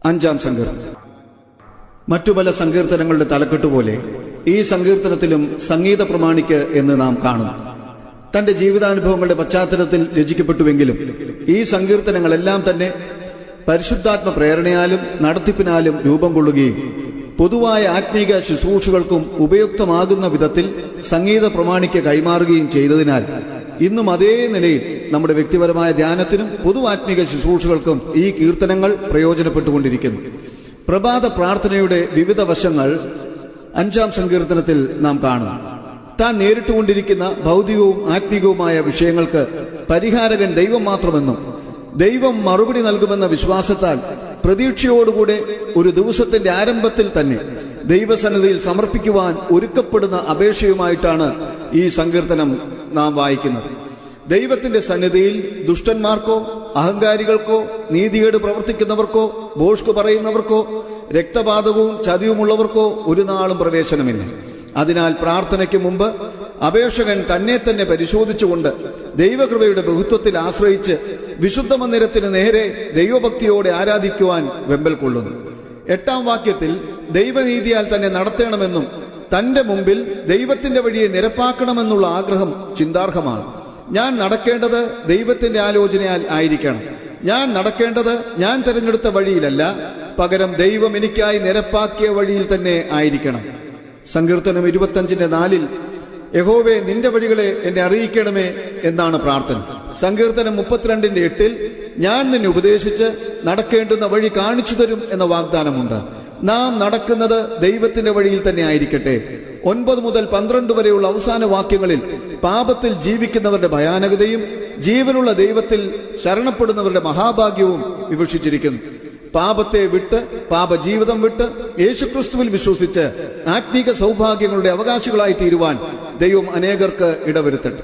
അഞ്ചാം സങ്കീർത്തനം. മറ്റു പല സങ്കീർത്തനങ്ങളുടെ തലക്കെട്ടുപോലെ ഈ സങ്കീർത്തനത്തിലും സംഗീത പ്രമാണിക്ക് എന്ന് നാം കാണുന്നു. തന്റെ ജീവിതാനുഭവങ്ങളുടെ പശ്ചാത്തലത്തിൽ രചിക്കപ്പെട്ടുവെങ്കിലും ഈ സങ്കീർത്തനങ്ങളെല്ലാം തന്നെ പരിശുദ്ധാത്മ പ്രേരണയാലും നടത്തിപ്പിനാലും രൂപം കൊള്ളുകയും പൊതുവായ ആത്മീക ശുശ്രൂഷകൾക്കും ഉപയുക്തമാകുന്ന വിധത്തിൽ സംഗീത പ്രമാണിക്ക് കൈമാറുകയും ചെയ്തതിനാൽ ഇന്നും അതേ നിലയിൽ നമ്മുടെ വ്യക്തിപരമായ ധ്യാനത്തിനും പൊതു ആത്മീക ശുശ്രൂഷകൾക്കും ഈ കീർത്തനങ്ങൾ പ്രയോജനപ്പെട്ടുകൊണ്ടിരിക്കുന്നു. പ്രഭാത പ്രാർത്ഥനയുടെ വിവിധ വശങ്ങൾ അഞ്ചാം സങ്കീർത്തനത്തിൽ നാം കാണും. താൻ നേരിട്ടുകൊണ്ടിരിക്കുന്ന ഭൗതികവും ആത്മീകവുമായ വിഷയങ്ങൾക്ക് പരിഹാരകൻ ദൈവം മാത്രമെന്നും ദൈവം മറുപടി നൽകുമെന്ന വിശ്വാസത്താൽ പ്രതീക്ഷയോടുകൂടെ ഒരു ദിവസത്തിന്റെ ആരംഭത്തിൽ തന്നെ ദൈവസന്നിധിയിൽ സമർപ്പിക്കുവാൻ ഒരുക്കപ്പെടുന്ന അപേക്ഷയുമായിട്ടാണ് ഈ സങ്കീർത്തനം നാം വായിക്കുന്നത്. ദൈവത്തിന്റെ സന്നിധിയിൽ ദുഷ്ടന്മാർക്കോ അഹങ്കാരികൾക്കോ നീതികേട് പ്രവർത്തിക്കുന്നവർക്കോ ഭോഷ്ക് പറയുന്നവർക്കോ രക്തപാതകവും ചതിവുമുള്ളവർക്കോ ഒരു നാളും പ്രവേശനമില്ല. അതിനാൽ പ്രാർത്ഥനയ്ക്ക് മുമ്പ് അപേക്ഷകൻ തന്നെ പരിശോധിച്ചുകൊണ്ട് ദൈവകൃപയുടെ ബഹുത്വത്തിൽ ആശ്രയിച്ച് വിശുദ്ധ മന്ദിരത്തിന് നേരെ ദൈവഭക്തിയോടെ ആരാധിക്കുവാൻ വെമ്പൽ കൊള്ളുന്നു. 8-ാം വാക്യത്തിൽ ദൈവനീതിയാൽ തന്നെ നടത്തണമെന്നും തന്റെ മുമ്പിൽ ദൈവത്തിന്റെ വഴിയെ നിരപ്പാക്കണമെന്നുള്ള ആഗ്രഹം ചിന്താർഹമാണ്. ഞാൻ നടക്കേണ്ടത് ദൈവത്തിന്റെ ആലോചനയാൽ ആയിരിക്കണം. ഞാൻ നടക്കേണ്ടത് ഞാൻ തിരഞ്ഞെടുത്ത വഴിയിലല്ല, പകരം ദൈവം എനിക്കായി നിരപ്പാക്കിയ വഴിയിൽ തന്നെ ആയിരിക്കണം. സങ്കീർത്തനം 25:4 യഹോവേ, നിന്റെ വഴികളെ എന്നെ അറിയിക്കണമേ എന്നാണ് പ്രാർത്ഥന. സങ്കീർത്തനം 32:8 ഞാൻ നിന്നെ ഉപദേശിച്ച് നടക്കേണ്ടുന്ന വഴി കാണിച്ചു തരും എന്ന വാഗ്ദാനമുണ്ട്. നാം നടക്കുന്നത് ദൈവത്തിന്റെ വഴിയിൽ തന്നെ ആയിരിക്കട്ടെ. 9 മുതൽ 12 വരെയുള്ള അവസാന വാക്യങ്ങളിൽ പാപത്തിൽ ജീവിക്കുന്നവരുടെ ഭയാനകതയും ജീവനുള്ള ദൈവത്തിൽ ശരണപ്പെടുന്നവരുടെ മഹാഭാഗ്യവും വിവക്ഷിച്ചിരിക്കുന്നു. പാപത്തെ വിട്ട് പാപജീവിതം വിട്ട് യേശുക്രിസ്തുവിൽ വിശ്വസിച്ച് ആത്മീക സൗഭാഗ്യങ്ങളുടെ അവകാശികളായി തീരുവാൻ ദൈവം അനേകർക്ക് ഇടവരുത്തട്ടെ.